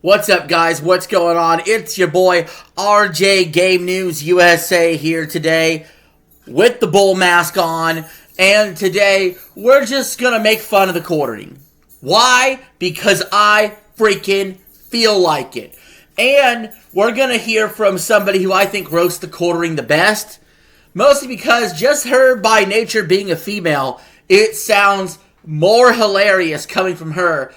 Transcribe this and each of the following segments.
What's up, guys? What's going on? It's your boy RJ Game News USA here today with the bull mask on, and today we're just gonna make fun of the quartering. Why? Because I freaking feel like it. And we're gonna hear from somebody who I think roasts the quartering the best, mostly because just her by nature being a female, it sounds more hilarious coming from her,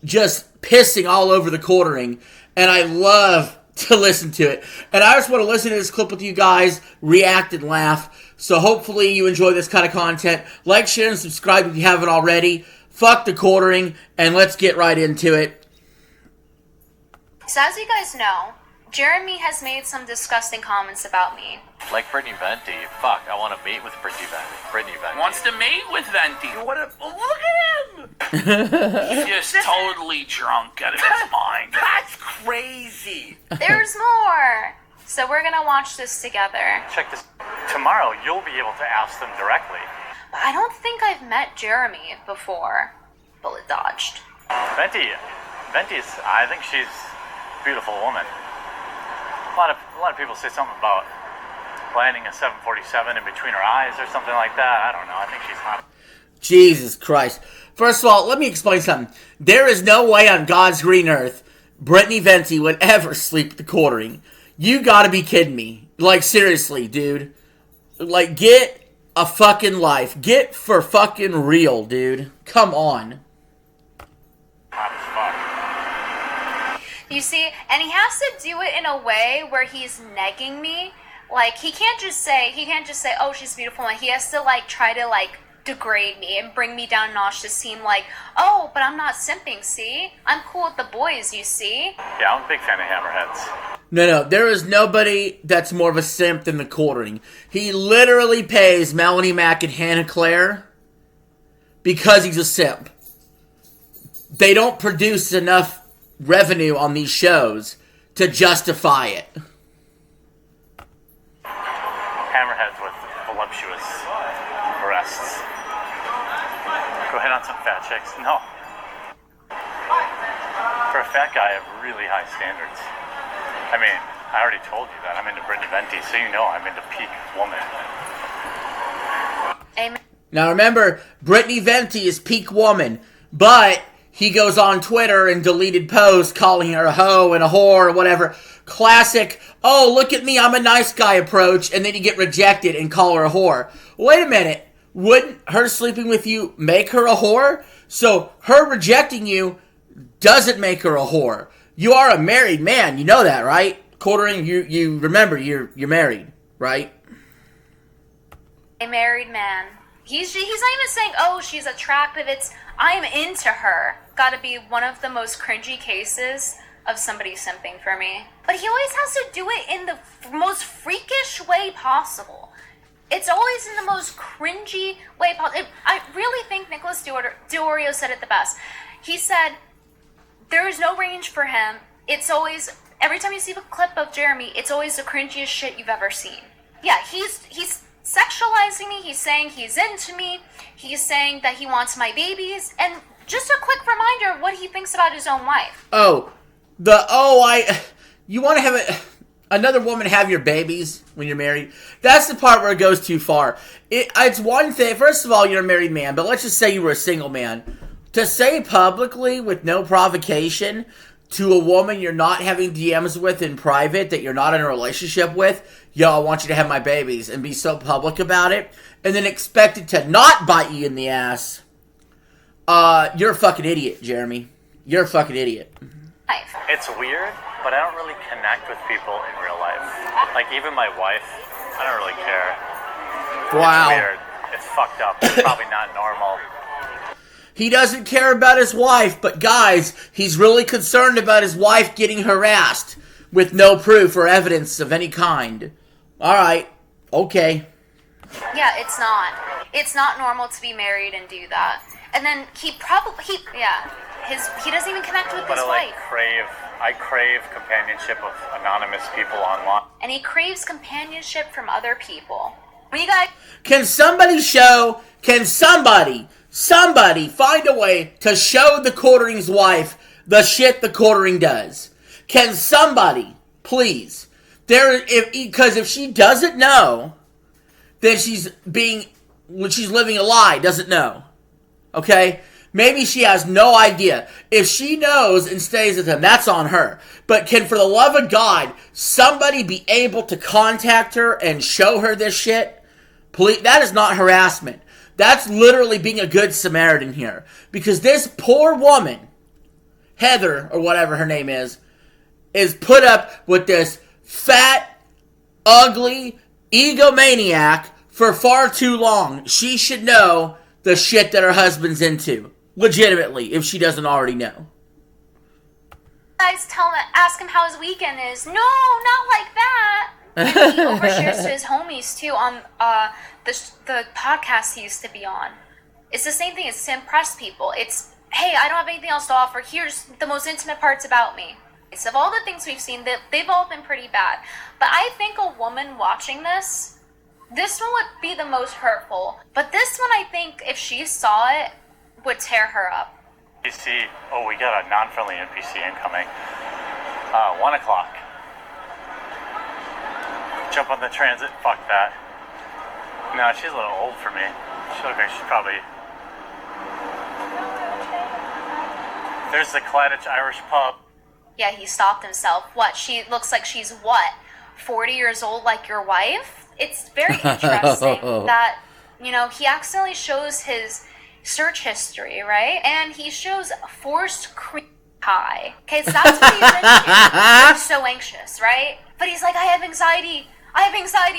just pissing all over the quartering, and I love to listen to it. And I just want to listen to this clip with you guys, react and laugh. So hopefully you enjoy this kind of content. Like, share, and subscribe if you haven't already. Fuck the quartering, and let's get right into it. So as you guys know, Jeremy has made some disgusting comments about me. Like Brittany Venti. Fuck, I want to mate with Brittany Venti. Wants to mate with Venti. What a, look at him! He's just totally drunk out of his mind. That's crazy. There's more. So we're gonna watch this together. Check this. Tomorrow, you'll be able to ask them directly. But I don't think I've met Jeremy before. Bullet dodged. Venti's, I think she's a beautiful woman. A lot of people say something about landing a 747 in between her eyes or something like that. I don't know. I think she's hot. Jesus Christ. First of all, let me explain something. There is no way on God's green earth Brittany Venti would ever sleep with the quartering. You gotta be kidding me. Like, seriously, dude. Like, get a fucking life. Get for fucking real, dude. Come on. Hot as fuck. You see, and he has to do it in a way where he's negging me. Like, he can't just say, oh, she's beautiful. And he has to, like, try to, like, degrade me and bring me down a notch to seem like, oh, but I'm not simping, see? I'm cool with the boys, you see? Yeah, I'm a big fan of hammerheads. No, there is nobody that's more of a simp than the quartering. He literally pays Melanie Mack and Hannah Claire because he's a simp. They don't produce enough revenue on these shows to justify it. Hammerheads with voluptuous breasts. Go ahead on some fat chicks. No. For a fat guy, I have really high standards. I mean, I already told you that I'm into Brittany Venti, so you know I'm into peak woman. Amen. Now remember, Brittany Venti is peak woman, but he goes on Twitter and deleted posts calling her a hoe and a whore or whatever. Classic, oh, look at me, I'm a nice guy approach, and then you get rejected and call her a whore. Wait a minute, wouldn't her sleeping with you make her a whore? So her rejecting you doesn't make her a whore. You are a married man, you know that, right? Quartering, you remember you're married, right? A married man. He's not even saying, oh, she's attractive. It's, I'm into her. Gotta be one of the most cringy cases of somebody simping for me. But he always has to do it in the most freakish way possible. It's always in the most cringy way possible. I really think Nicholas Diorio said it the best. He said, there is no range for him. It's always, every time you see a clip of Jeremy, it's always the cringiest shit you've ever seen. Yeah, he's sexualizing me. He's saying he's into me. He's saying that he wants my babies. And just a quick reminder of what he thinks about his own wife. You want to have another woman have your babies when you're married? That's the part where it goes too far. It's one thing, first of all, you're a married man, but let's just say you were a single man. To say publicly with no provocation to a woman you're not having DMs with in private, that you're not in a relationship with, yo, I want you to have my babies, and be so public about it, and then expect it to not bite you in the ass, you're a fucking idiot, Jeremy. You're a fucking idiot. It's weird, but I don't really connect with people in real life. Like, even my wife, I don't really care. Wow. It's weird. It's fucked up. It's probably not normal. He doesn't care about his wife, but guys, he's really concerned about his wife getting harassed with no proof or evidence of any kind. Alright, okay. Yeah, it's not. It's not normal to be married and do that. And then he doesn't even connect with his wife. I crave companionship of anonymous people online. And he craves companionship from other people. When you guys... Can somebody find a way to show the quartering's wife the shit the quartering does. Can somebody, please, because if she doesn't know, then she's living a lie, doesn't know. Okay? Maybe she has no idea. If she knows and stays with him, that's on her. But can, for the love of God, somebody be able to contact her and show her this shit? Please, that is not harassment. That's literally being a good Samaritan here. Because this poor woman, Heather, or whatever her name is put up with this fat, ugly egomaniac for far too long. She should know the shit that her husband's into. Legitimately, if she doesn't already know. Guys, ask him how his weekend is. No, not like that. And he overshares to his homies too on the podcast he used to be on. It's the same thing. It's to impress people. It's, hey, I don't have anything else to offer. Here's the most intimate parts about me. So of all the things we've seen, they've all been pretty bad. But I think a woman watching this one would be the most hurtful. But this one, I think, if she saw it, would tear her up. NPC, we got a non-friendly NPC incoming. 1 o'clock. Jump on the transit, fuck that. No, she's a little old for me. She looks like she's probably... There's the Cladich Irish pub. Yeah, he stopped himself. What? She looks like she's what? 40 years old like your wife? It's very interesting that, he accidentally shows his search history, right? And he shows forced cream pie. Okay, so that's what he's into. He's so anxious, right? But he's like, I have anxiety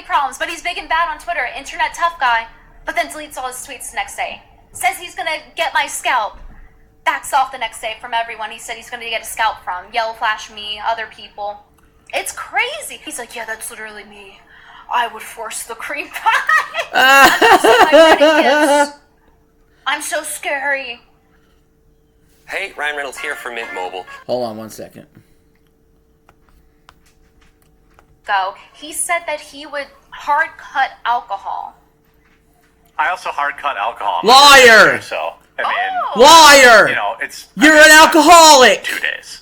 problems. But he's big and bad on Twitter, internet tough guy. But then deletes all his tweets the next day. Says he's gonna get my scalp. Backs off the next day from everyone he said he's gonna get a scalp from. Yellow Flash me, other people. It's crazy. He's like, yeah, that's literally me. I would force the cream pie. I'm so scary. Hey, Ryan Reynolds here for Mint Mobile. Hold on 1 second. Go. He said that he would hard cut alcohol. I also hard cut alcohol. Liar! So, I mean... Liar! You're an alcoholic! 2 days.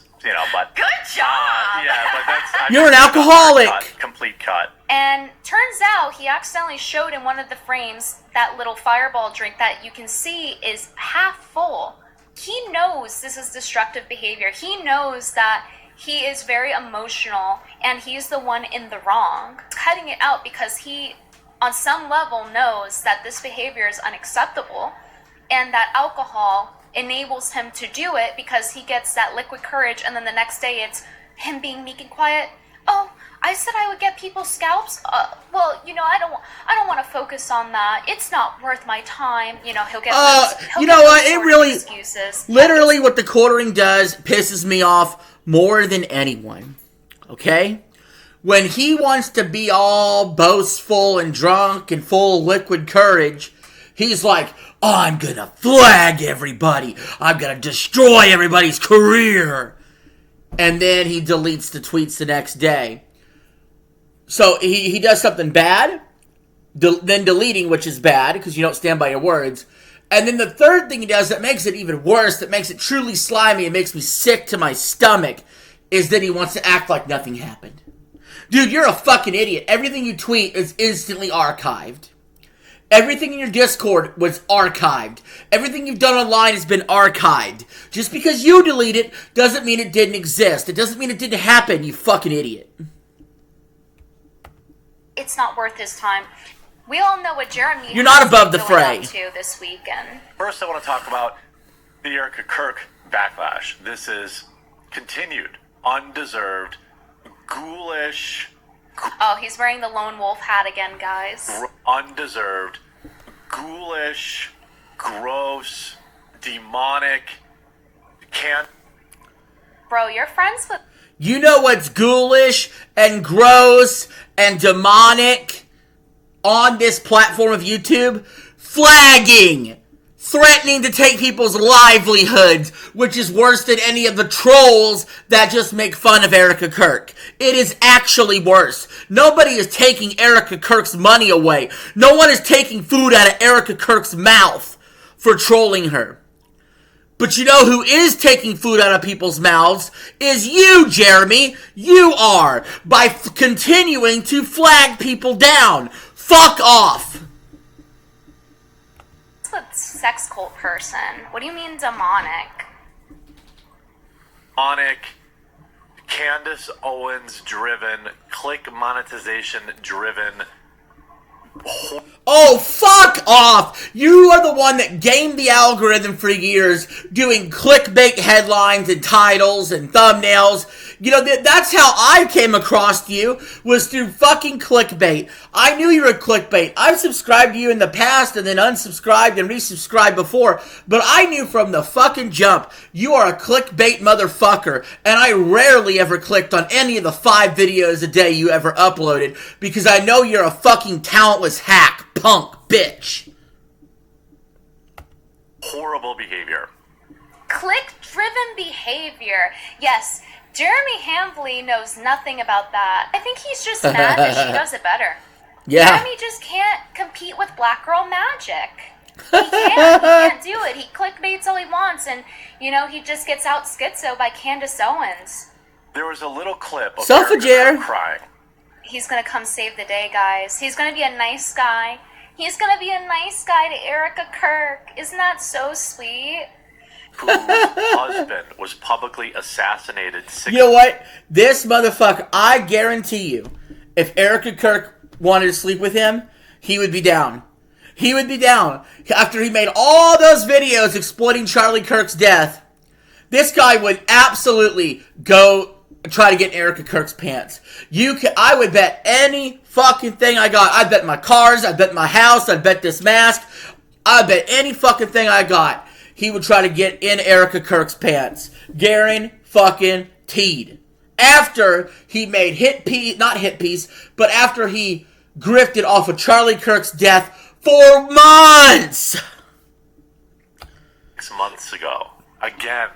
But... Good job! Yeah, but that's... You're an alcoholic! Complete cut. And turns out he accidentally showed in one of the frames that little fireball drink that you can see is half full. He knows this is destructive behavior. He knows that he is very emotional and he's the one in the wrong. Cutting it out because he, on some level, knows that this behavior is unacceptable and that alcohol enables him to do it because he gets that liquid courage, and then the next day it's him being meek and quiet. Oh, I said I would get people's scalps. I don't want to focus on that. It's not worth my time. He'll get. It really, excuses. Literally, what the quartering does pisses me off more than anyone. Okay, when he wants to be all boastful and drunk and full of liquid courage, he's like, oh, I'm gonna flag everybody. I'm gonna destroy everybody's career. And then he deletes the tweets the next day. So he does something bad, then deleting, which is bad because you don't stand by your words. And then the third thing he does that makes it even worse, that makes it truly slimy and makes me sick to my stomach, is that he wants to act like nothing happened. Dude, you're a fucking idiot. Everything you tweet is instantly archived. Everything in your Discord was archived. Everything you've done online has been archived. Just because you delete it doesn't mean it didn't exist. It doesn't mean it didn't happen, you fucking idiot. It's not worth his time. We all know what Jeremy... You're not above the fray. ...to this weekend. First, I want to talk about the Erica Kirk backlash. This is continued, undeserved, ghoulish... Oh, he's wearing the lone wolf hat again, guys. Undeserved, ghoulish, gross, demonic, can't... Bro, you're friends with... You know what's ghoulish and gross and demonic on this platform of YouTube? Flagging! Threatening to take people's livelihoods, which is worse than any of the trolls that just make fun of Erica Kirk. It is actually worse. Nobody is taking Erica Kirk's money away. No one is taking food out of Erica Kirk's mouth for trolling her. But you know who is taking food out of people's mouths is you, Jeremy. You are, by continuing to flag people down. Fuck off. What's a sex cult person? What do you mean demonic? Demonic, Candace Owens driven, click monetization driven. Oh, fuck off! You are the one that gamed the algorithm for years, doing clickbait headlines and titles and thumbnails. You know, that's how I came across you, was through fucking clickbait. I knew you were clickbait. I've subscribed to you in the past and then unsubscribed and resubscribed before, but I knew from the fucking jump you are a clickbait motherfucker, and I rarely ever clicked on any of the 5 videos a day you ever uploaded, because I know you're a fucking talentless hack, punk, bitch. Horrible behavior. Click-driven behavior. Yes, Jeremy Hambley knows nothing about that. I think he's just mad that she does it better. Yeah. Jeremy just can't compete with Black Girl Magic. He can't do it. He clickbaits all he wants, and, you know, he just gets out schizo by Candace Owens. There was a little clip of Self-a-jare. crying. He's gonna come save the day, guys. He's gonna be a nice guy. He's gonna be a nice guy to Erica Kirk. Isn't that so sweet? Whose husband was publicly assassinated. You know what? This motherfucker, I guarantee you, if Erica Kirk wanted to sleep with him, he would be down. He would be down. After he made all those videos exploiting Charlie Kirk's death, this guy would absolutely go try to get Erica Kirk's pants. I would bet any fucking thing I got. I'd bet my cars, I'd bet my house, I'd bet this mask, I'd bet any fucking thing I got. He would try to get in Erica Kirk's pants. Guaranteed. After he made but after he grifted off of Charlie Kirk's death for months. 6 months ago. Again,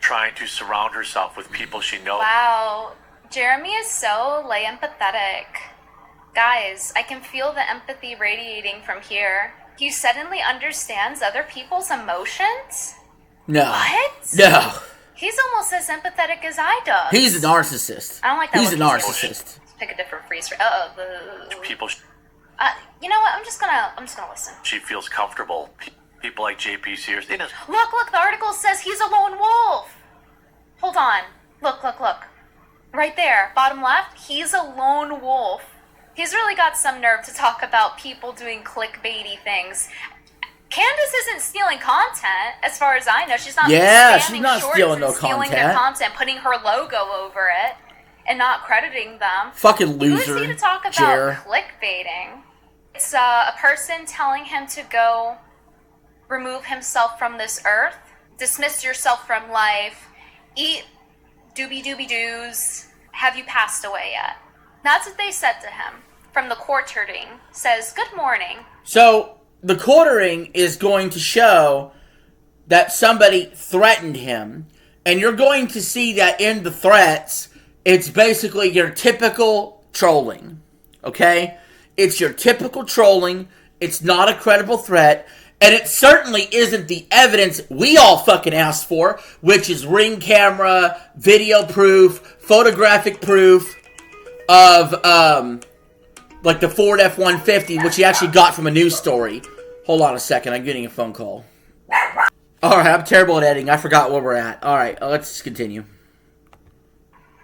trying to surround herself with people she knows. Wow. Jeremy is so empathetic. Guys, I can feel the empathy radiating from here. He suddenly understands other people's emotions? No. What? No. He's almost as empathetic as I do. He's a narcissist. I don't like that. He's a word. narcissist. Let's pick a different phrase. People You know what? I'm just gonna listen. she feels comfortable. People like JP Sears. They know. Look, the article says he's a lone wolf. Hold on. Look. Right there, bottom left, he's a lone wolf. He's really got some nerve to talk about people doing clickbaity things. Candace isn't stealing content, as far as I know. She's not she's not shorts stealing no and stealing content. their content, putting her logo over it, and not crediting them. Fucking loser. Who is he to talk about clickbaiting? It's a person telling him to go remove himself from this earth, dismiss yourself from life, eat doobie-doobie-doos. Have you passed away yet? That's what they said to him. From the quartering, says, good morning. So, the quartering is going to show that somebody threatened him, and you're going to see that in the threats, it's basically your typical trolling, okay? It's your typical trolling. It's not a credible threat. And it certainly isn't the evidence we all fucking asked for, which is ring camera, video proof, photographic proof of, like the Ford F-150, which he actually got from a news story. Hold on a second, I'm getting a phone call. Alright, I'm terrible at editing. I forgot where we're at. Alright, let's continue.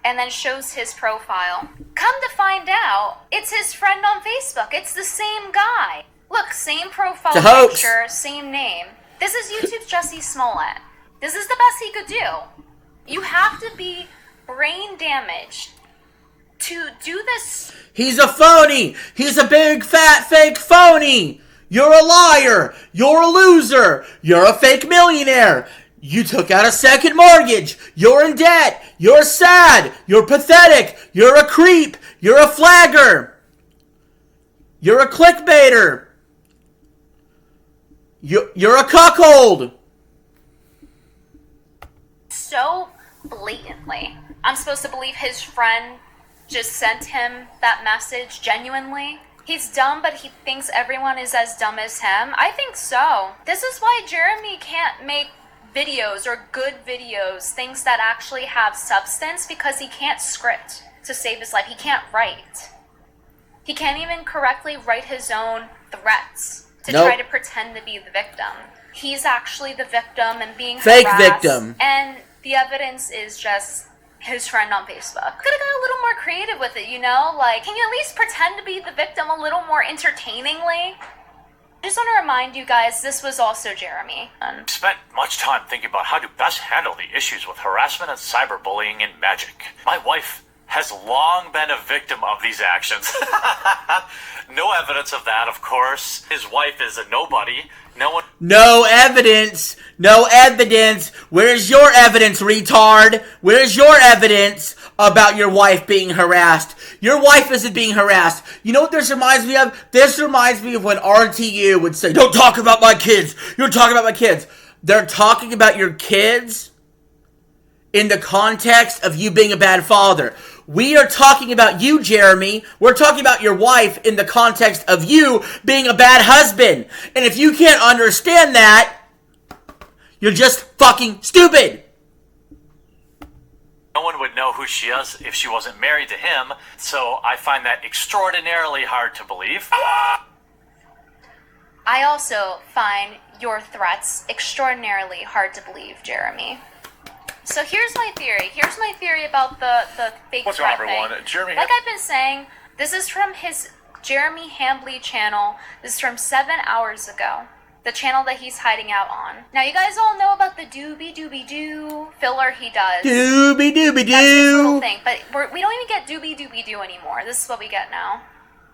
And then shows his profile. Come to find out, it's his friend on Facebook. It's the same guy. Look, same profile picture, same name. This is YouTube's Jussie Smollett. This is the best he could do. You have to be brain damaged to do this. He's a phony. He's a big, fat, fake phony. You're a liar. You're a loser. You're a fake millionaire. You took out a second mortgage. You're in debt. You're sad. You're pathetic. You're a creep. You're a flagger. You're a clickbaiter. You're a cuckold. So blatantly. I'm supposed to believe his friend just sent him that message genuinely? He's dumb, but he thinks everyone is as dumb as him? I think so. This is why Jeremy can't make videos or good videos, things that actually have substance, because he can't script to save his life. He can't write. He can't even correctly write his own threats to try to pretend to be the victim. He's actually the victim and being fake harassed, victim. and the evidence is just his friend on Facebook. Could have got a little more creative with it, you know? Like, can you at least pretend to be the victim a little more entertainingly? I just want to remind you guys, this was also Jeremy. Spent much time thinking about how to best handle the issues with harassment and cyberbullying in Magic. My wife has long been a victim of these actions. No evidence of that, of course. His wife is a nobody. No evidence. No evidence. Where's your evidence, retard? Where's your evidence about your wife being harassed? Your wife isn't being harassed. You know what this reminds me of? This reminds me of when RTU would say, don't talk about my kids. You're talking about my kids. They're talking about your kids in the context of you being a bad father. We are talking about you, Jeremy. We're talking about your wife in the context of you being a bad husband. And if you can't understand that, you're just fucking stupid. No one would know who she is if she wasn't married to him, so I find that extraordinarily hard to believe. I also find your threats extraordinarily hard to believe, Jeremy. So here's my theory. Here's my theory about the fake What's threat wrong, everyone? thing. Jeremy, like I've been saying, this is from his Jeremy Hambly channel. This is from 7 hours ago. The channel that he's hiding out on. Now, you guys all know about the doobie-doobie-doo filler he does. Doobie-doobie-doo. That's his little thing. But we don't even get doobie-doobie-doo anymore. This is what we get now.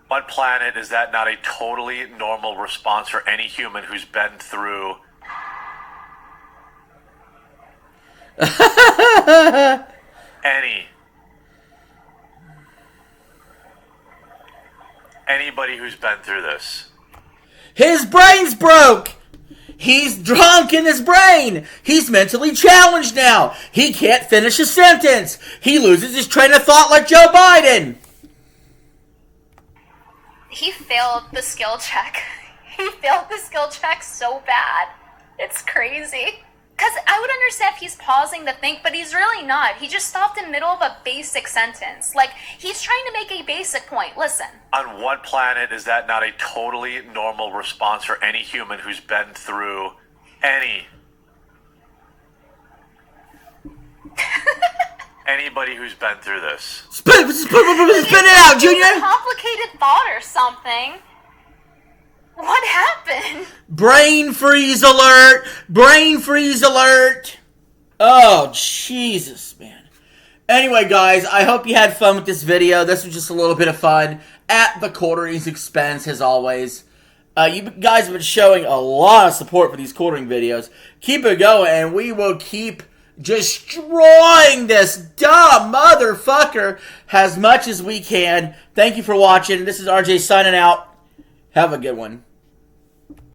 What planet is that not a totally normal response for any human who's been through... Anybody who's been through this. His brain's broke. He's drunk in his brain. He's mentally challenged now. He can't finish a sentence. He loses his train of thought like Joe Biden. He failed the skill check. He failed the skill check so bad. It's crazy. Because I would understand if he's pausing to think, but he's really not. He just stopped in the middle of a basic sentence. Like, he's trying to make a basic point. Listen. On what planet is that not a totally normal response for any human who's been through anybody who's been through this? Spit it out, Junior! A complicated thought or something. What happened? Brain freeze alert! Brain freeze alert! Oh, Jesus, man. Anyway, guys, I hope you had fun with this video. This was just a little bit of fun at the quartering's expense, as always. You guys have been showing a lot of support for these quartering videos. Keep it going, and we will keep destroying this dumb motherfucker as much as we can. Thank you for watching. This is RJ signing out. Have a good one.